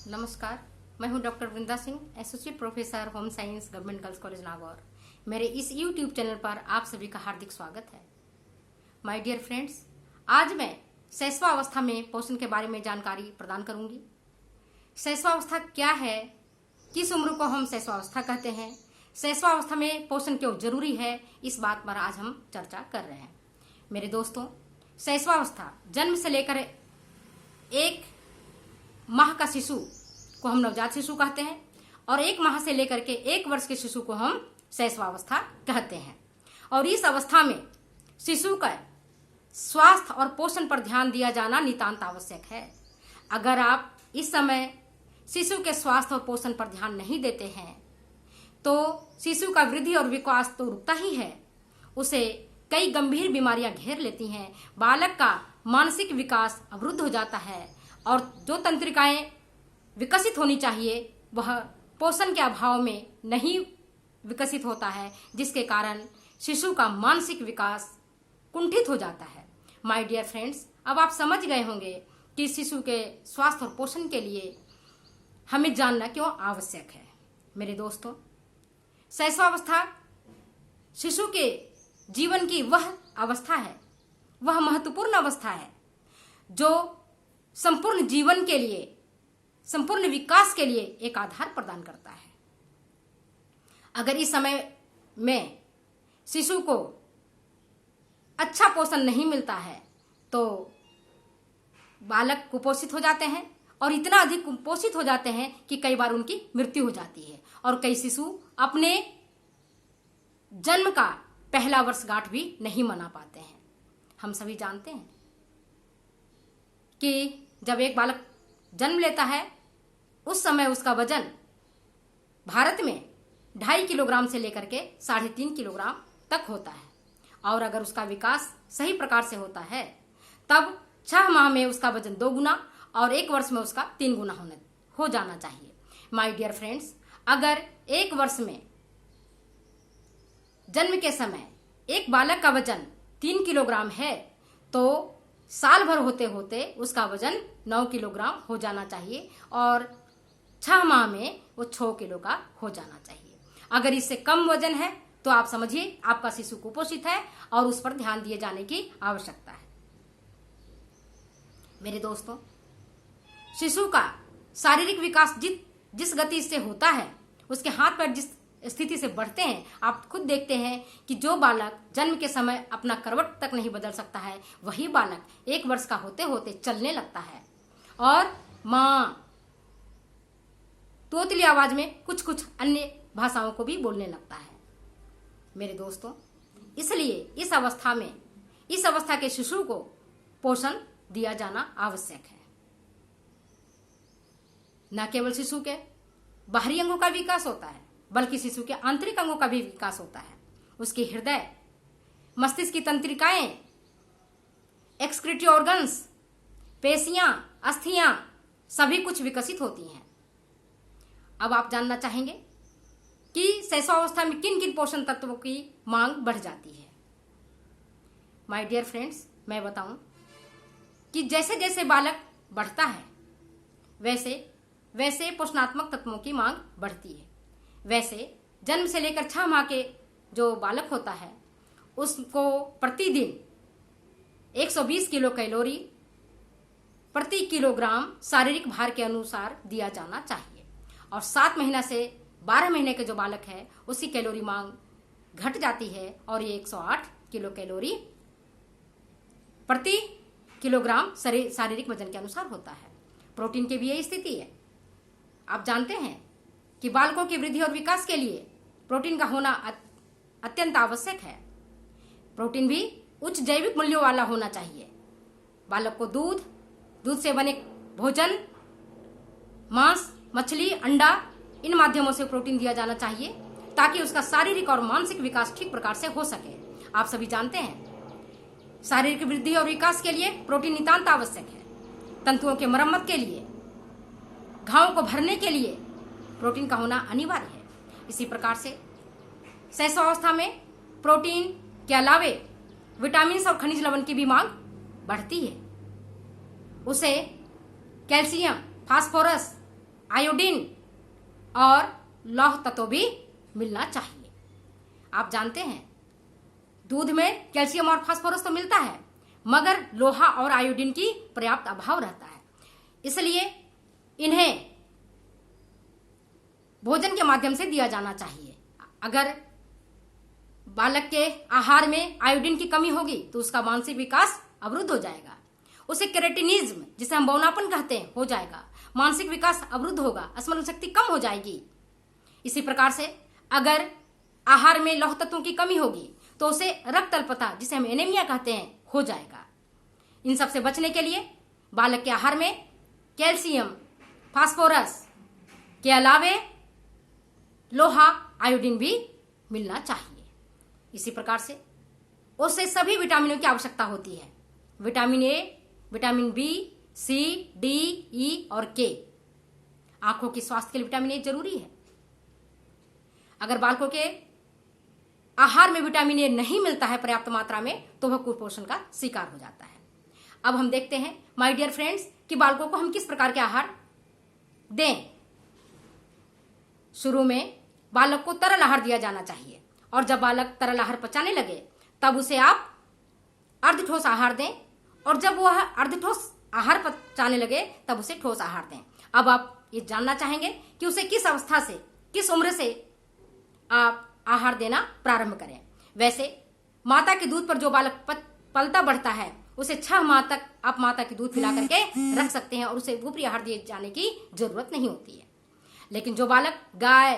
नमस्कार, मैं हूं doctor Vrinda Singh, associate professor home science, government girls college Nagaur. मेरे इस यूट्यूब चैनल पर आप सभी का हार्दिक स्वागत है। माय डियर फ्रेंड्स, आज मैं शैशवावस्था में पोषण के बारे में जानकारी प्रदान करूंगी। शैशवावस्था क्या है, किस उम्र को हम शैशवावस्था कहते हैं, शैशवावस्था में पोषण क्यों जरूरी है, इस बात पर आज हम चर्चा कर रहे हैं। मेरे दोस्तों, शैशवावस्था जन्म से लेकर एक माह का शिशु को हम नवजात शिशु कहते हैं और 1 माह से लेकर के 1 वर्ष के शिशु को हम शैशवावस्था कहते हैं। और इस अवस्था में शिशु का स्वास्थ्य और पोषण पर ध्यान दिया जाना नितांत आवश्यक है। अगर आप इस समय शिशु के स्वास्थ्य और पोषण पर ध्यान नहीं देते हैं तो शिशु का वृद्धि और विकास तो रुकता ही है, उसे कई गंभीर बीमारियां घेर लेती हैं। बालक का मानसिक विकास अवरुद्ध हो जाता है और जो तंत्रिकाएं विकसित होनी चाहिए वह पोषण के अभाव में नहीं विकसित होता है, जिसके कारण शिशु का मानसिक विकास कुंठित हो जाता है। माय डियर फ्रेंड्स, अब आप समझ गए होंगे कि शिशु के स्वास्थ्य और पोषण के लिए हमें जानना क्यों आवश्यक है। मेरे दोस्तों, शैशवावस्था शिशु के जीवन की वह अवस्था है, वह महत्वपूर्ण अवस्था है जो संपूर्ण जीवन के लिए, संपूर्ण विकास के लिए एक आधार प्रदान करता है। अगर इस समय में शिशु को अच्छा पोषण नहीं मिलता है तो बालक कुपोषित हो जाते हैं और इतना अधिक कुपोषित हो जाते हैं कि कई बार उनकी मृत्यु हो जाती है और कई शिशु अपने जन्म का पहला वर्षगांठ भी नहीं मना पाते हैं। हम सभी जानते हैं कि जब एक बालक जन्म लेता है उस समय उसका वजन भारत में 2.5 किलोग्राम से लेकर के 3.5 किलोग्राम तक होता है और अगर उसका विकास सही प्रकार से होता है तब 6 माह में उसका वजन 2 गुना और 1 वर्ष में उसका 3 गुना हो जाना चाहिए। माय डियर फ्रेंड्स, अगर 1 वर्ष में जन्म के समय एक बालक का वजन 3 किलोग्राम है तो साल भर होते होते उसका वजन 9 किलोग्राम हो जाना चाहिए और 6 माह में वो 6 किलो का हो जाना चाहिए। अगर इससे कम वजन है तो आप समझिए आपका शिशु कुपोषित है और उस पर ध्यान दिए जाने की आवश्यकता है। मेरे दोस्तों, शिशु का शारीरिक विकास जिस गति से होता है, उसके हाथ पैर जिस स्थिति से बढ़ते हैं, आप खुद देखते हैं कि जो बालक जन्म के समय अपना करवट तक नहीं बदल सकता है, वही बालक 1 वर्ष का होते होते चलने लगता है और माँ तोतली आवाज में कुछ कुछ अन्य भाषाओं को भी बोलने लगता है। मेरे दोस्तों, इसलिए इस अवस्था के शिशु को पोषण दिया जाना आवश्यक है। न केवल शिशु के बाहरी अंगों का विकास होता है बल्कि शिशु के आंतरिक अंगों का भी विकास होता है। उसके हृदय, मस्तिष्क की तंत्रिकाएं, एक्सक्रीटरी ऑर्गन्स, पेशियां, अस्थियां सभी कुछ विकसित होती हैं। अब आप जानना चाहेंगे कि शैशवावस्था में किन किन पोषण तत्वों की मांग बढ़ जाती है। माय डियर फ्रेंड्स, मैं बताऊं कि जैसे जैसे बालक बढ़ता है वैसे वैसे पोषणात्मक तत्वों की मांग बढ़ती है। वैसे जन्म से लेकर 6 माह के जो बालक होता है उसको प्रतिदिन 120 किलो कैलोरी प्रति किलोग्राम शारीरिक भार के अनुसार दिया जाना चाहिए और 7 महीना से 12 महीने के जो बालक है उसकी कैलोरी मांग घट जाती है और ये 108 किलो कैलोरी प्रति किलोग्राम शारीरिक वजन के अनुसार होता है। प्रोटीन की भी यही स्थिति है। आप जानते हैं कि बालकों की वृद्धि और विकास के लिए प्रोटीन का होना अत्यंत आवश्यक है। प्रोटीन भी उच्च जैविक मूल्यों वाला होना चाहिए। बालक को दूध से बने भोजन, मांस, मछली, अंडा, इन माध्यमों से प्रोटीन दिया जाना चाहिए ताकि उसका शारीरिक और मानसिक विकास ठीक प्रकार से हो सके। आप सभी जानते हैं शारीरिक वृद्धि और विकास के लिए प्रोटीन नितांत आवश्यक है। तंतुओं के मरम्मत के लिए, घावों को भरने के लिए प्रोटीन का होना अनिवार्य है। इसी प्रकार से शैशवावस्था में प्रोटीन के अलावे विटामिन और खनिज लवण की भी मांग बढ़ती है। उसे कैल्शियम, फास्फोरस, आयोडीन और लौह तत्व भी मिलना चाहिए। आप जानते हैं दूध में कैल्शियम और फास्फोरस तो मिलता है, मगर लोहा और आयोडीन की पर्याप्त अभाव रहता है। इसलिए इन्हें भोजन के माध्यम से दिया जाना चाहिए। अगर बालक के आहार में आयोडीन की कमी होगी तो उसका मानसिक विकास अवरुद्ध हो जाएगा, उसे क्रेटिनिज्म जिसे हम बौनापन कहते हैं हो जाएगा, मानसिक विकास अवरुद्ध होगा, स्मरण शक्ति कम हो जाएगी। इसी प्रकार से अगर आहार में लौह तत्वों की कमी होगी तो उसे रक्त अल्पता जिसे हम एनीमिया कहते हैं हो जाएगा। इन सब से बचने के लिए बालक के आहार में कैल्शियम, फास्फोरस के अलावे लोहा, आयोडीन भी मिलना चाहिए। इसी प्रकार से उससे सभी विटामिनों की आवश्यकता होती है। Vitamin A, vitamin B, C, D, E और के। आंखों की स्वास्थ्य के लिए विटामिन ए जरूरी है। अगर बालकों के आहार में विटामिन ए नहीं मिलता है पर्याप्त मात्रा में तो वह कुपोषण का शिकार हो जाता है। अब हम देखते हैं माय डियर फ्रेंड्स कि बालकों को हम किस प्रकार के आहार दें। शुरू में बालक को तरल आहार दिया जाना चाहिए और जब बालक तरल आहार पचाने लगे तब उसे आप अर्धठोस आहार दें, और जब वह अर्धठोस आहार पचाने लगे तब उसे ठोस आहार दें। अब आप ये जानना चाहेंगे कि उसे किस अवस्था से, किस उम्र से आप आहार देना प्रारंभ करें। वैसे माता के दूध पर जो बालक पलता बढ़ता है उसे 6 माह तक आप माता के दूध पिला करके रख सकते हैं और उसे ऊपरी आहार दिए जाने की जरूरत नहीं होती है। लेकिन जो बालक गाय,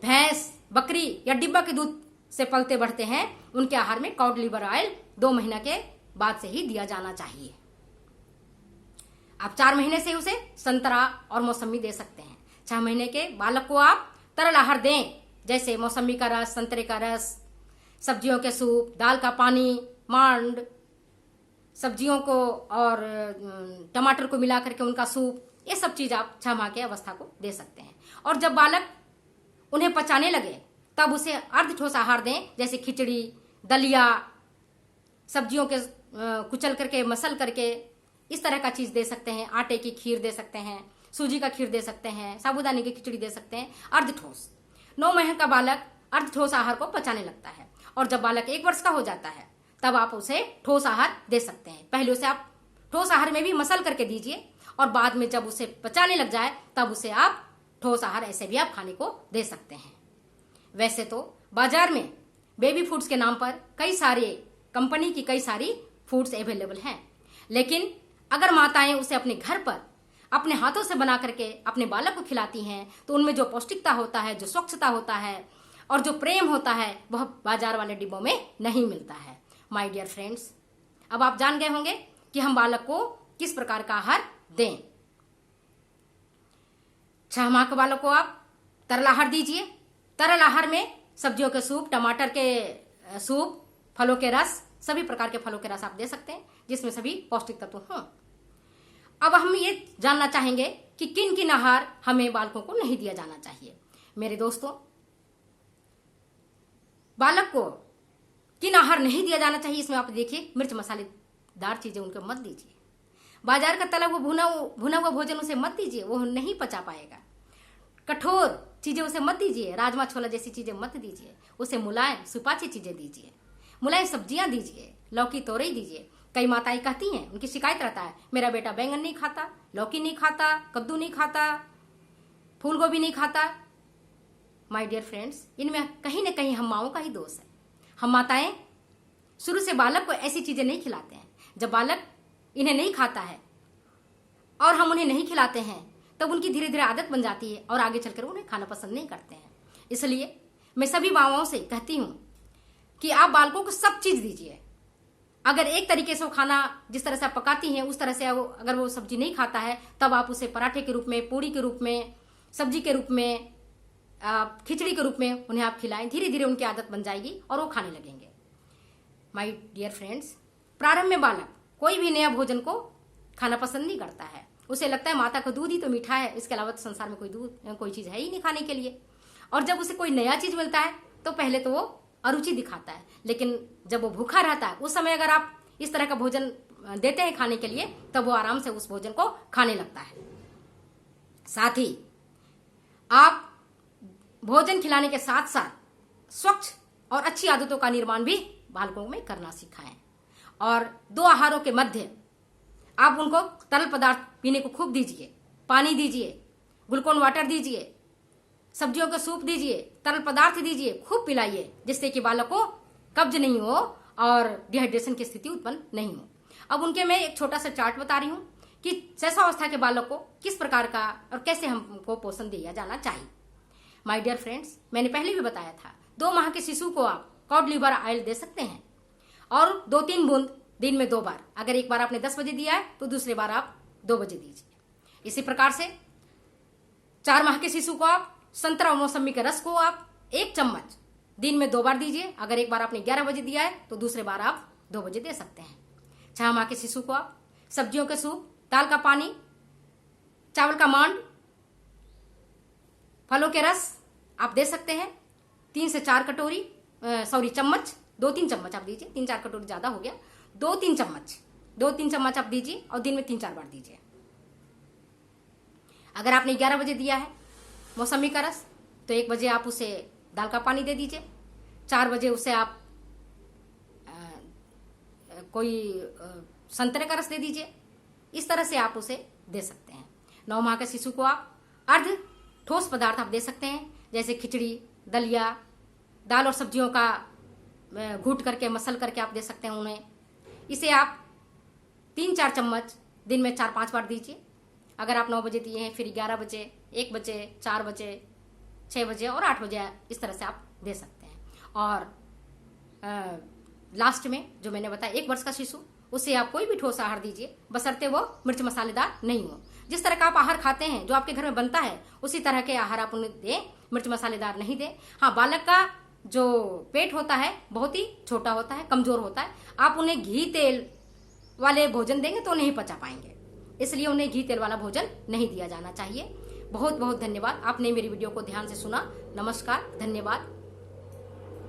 भैंस, बकरी या डिब्बा के दूध से पलते बढ़ते हैं उनके आहार में कॉड लिवर ऑयल 2 महीना के बाद से ही दिया जाना चाहिए। आप 4 महीने से उसे संतरा और मौसमी दे सकते हैं। 6 महीने के बालक को आप तरल आहार दें, जैसे मौसमी का रस, संतरे का रस, सब्जियों के सूप, दाल का पानी, मांड, सब्जियों को और टमाटर को मिला करके उनका सूप, ये सब चीज आप 6 माह की अवस्था को दे सकते हैं। और जब बालक उन्हें पचाने लगे तब उसे अर्धठोस आहार दें, जैसे खिचड़ी, दलिया, सब्जियों के कुचल करके, मसल करके, इस तरह का चीज दे सकते हैं। आटे की खीर दे सकते हैं, सूजी का खीर दे सकते हैं, साबूदाने की खिचड़ी दे सकते हैं। अर्धठोस 9 महीने का बालक अर्धठोस आहार को पचाने लगता है और जब बालक 1 वर्ष का हो जाता है तब आप उसे ठोस आहार दे सकते हैं। पहले उसे आप ठोस आहार में भी मसल करके दीजिए और बाद में जब उसे पचाने लग जाए तब उसे आप ठोस आहार ऐसे भी आप खाने को दे सकते हैं। वैसे तो बाजार में बेबी फूड्स के नाम पर कई सारे कंपनी की कई सारी फूड्स अवेलेबल हैं, लेकिन अगर माताएं उसे अपने घर पर अपने हाथों से बना करके अपने बालक को खिलाती हैं तो उनमें जो पौष्टिकता होता है, जो स्वच्छता होता है और जो प्रेम होता है वह बाजार वाले डिब्बों में नहीं मिलता है। माय डियर फ्रेंड्स, अब आप जान गए होंगे कि हम बालक को किस प्रकार का आहार दें। 6 माह के बालक को आप तरल आहार दीजिए। तरल आहार में सब्जियों के सूप, टमाटर के सूप, फलों के रस, सभी प्रकार के फलों के रस आप दे सकते हैं जिसमें सभी पौष्टिक तत्व हों। अब हम ये जानना चाहेंगे कि किन किन आहार हमें बालकों को नहीं दिया जाना चाहिए। मेरे दोस्तों, बालक को किन आहार नहीं दिया जाना चाहिए इसमें आप देखिए, मिर्च मसालेदार चीजें उनको मत दीजिए। बाजार का तला हुआ भुना हुआ भोजन उसे मत दीजिए, वो नहीं पचा पाएगा। कठोर चीजें उसे मत दीजिए, राजमा छोला जैसी चीजें मत दीजिए। उसे मुलायम सुपाच्य चीजें दीजिए, मुलायम सब्जियां दीजिए, लौकी तोरई दीजिए। कई माताएं कहती हैं, उनकी शिकायत रहता है, मेरा बेटा बैंगन नहीं खाता, लौकी नहीं खाता, कद्दू नहीं खाता, फूल गोभी नहीं खाता। माय डियर फ्रेंड्स, इनमें कहीं ना कहीं हम माओं का ही दोष है। हम माताएं शुरू से बालक को ऐसी चीजें नहीं खिलाते हैं। जब बालक इन्हें नहीं खाता है और हम उन्हें नहीं खिलाते हैं तब उनकी धीरे धीरे आदत बन जाती है और आगे चलकर उन्हें खाना पसंद नहीं करते हैं। इसलिए मैं सभी माताओं से कहती हूं कि आप बालकों को सब चीज दीजिए। अगर एक तरीके से वो खाना जिस तरह से आप पकाती हैं उस तरह से अगर वो सब्जी नहीं खाता है तब आप उसे पराठे के रूप में, पूड़ी के रूप में, सब्जी के रूप में, खिचड़ी के रूप में उन्हें आप खिलाएं। धीरे धीरे उनकी आदत बन जाएगी और वो खाने लगेंगे। माय डियर फ्रेंड्स, प्रारंभ में बालक कोई भी नया भोजन को खाना पसंद नहीं करता है। उसे लगता है माता का दूध ही तो मीठा है, इसके अलावा तो संसार में कोई चीज है ही नहीं खाने के लिए। और जब उसे कोई नया चीज मिलता है तो पहले तो वो अरुचि दिखाता है, लेकिन जब वो भूखा रहता है उस समय अगर आप इस तरह का भोजन देते हैं खाने के लिए तब वो आराम से उस भोजन को खाने लगता है। साथ ही आप भोजन खिलाने के साथ साथ स्वच्छ और अच्छी आदतों का निर्माण भी बालकों में करना सिखाएं। और 2 आहारों के मध्य आप उनको तरल पदार्थ पीने को खूब दीजिए, पानी दीजिए, ग्लूकोन वाटर दीजिए, सब्जियों का सूप दीजिए, तरल पदार्थ दीजिए, खूब पिलाइए, जिससे कि बालक को कब्ज नहीं हो और डिहाइड्रेशन की स्थिति उत्पन्न नहीं हो। अब उनके मैं एक छोटा सा चार्ट बता रही हूं कि शैशवावस्था के बालक को किस प्रकार का और कैसे हमको पोषण दिया जाना चाहिए। माय डियर फ्रेंड्स, मैंने पहले भी बताया था 2 माह के शिशु को आप कॉड लिवर ऑयल दे सकते हैं और 2-3 बूंद दिन में 2 बार। अगर एक बार आपने 10 बजे दिया है तो दूसरी बार आप 2 बजे दीजिए। इसी प्रकार से 4 माह के शिशु को आप संतरा और मौसमी के रस को आप 1 चम्मच दिन में 2 बार दीजिए। अगर एक बार आपने 11 बजे दिया है तो दूसरे बार आप 2 बजे दे सकते हैं। 6 माह के शिशु को आप सब्जियों के सूप, दाल का पानी, चावल का मांड, फलों के रस आप दे सकते हैं। 3 से 4 कटोरी चम्मच, 2-3 चम्मच आप दीजिए। 3-4 कटोरी ज्यादा हो गया। 2-3 चम्मच आप दीजिए और दिन में 3-4 बार दीजिए। अगर आपने 11 बजे दिया है मौसमी का रस तो 1 बजे आप उसे दाल का पानी दे दीजिए। 4 बजे उसे आप कोई संतरे का रस दे दीजिए। इस तरह से आप उसे दे सकते हैं। 9 माह के शिशु को आप अर्ध ठोस पदार्थ आप दे सकते हैं, जैसे खिचड़ी, दलिया, दाल और सब्जियों का घूट करके मसल करके आप दे सकते हैं उन्हें। इसे आप 3-4 चम्मच दिन में 4-5 बार दीजिए। अगर आप 9 बजे दिए हैं फिर 11 बजे, 1 बजे, 4 बजे, 6 बजे और 8 बजे इस तरह से आप दे सकते हैं। और लास्ट में जो मैंने बताया 1 वर्ष का शिशु, उसे आप कोई भी ठोस आहार दीजिए, बशर्ते वो मिर्च मसालेदार नहीं हो। जिस तरह का आप आहार खाते हैं, जो आपके घर में बनता है, उसी तरह के आहार आप उन्हें दें, मिर्च मसालेदार नहीं दें। हाँ, बालक का जो पेट होता है बहुत ही छोटा होता है, कमजोर होता है। आप उन्हें घी तेल वाले भोजन देंगे तो नहीं पचा पाएंगे, इसलिए उन्हें घी तेल वाला भोजन नहीं दिया जाना चाहिए। बहुत बहुत धन्यवाद, आपने मेरी वीडियो को ध्यान से सुना। नमस्कार, धन्यवाद।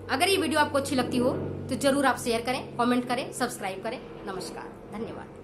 अगर ये वीडियो आपको अच्छी लगती हो तो जरूर आप शेयर करें, कमेंट करें, सब्सक्राइब करें। नमस्कार, धन्यवाद।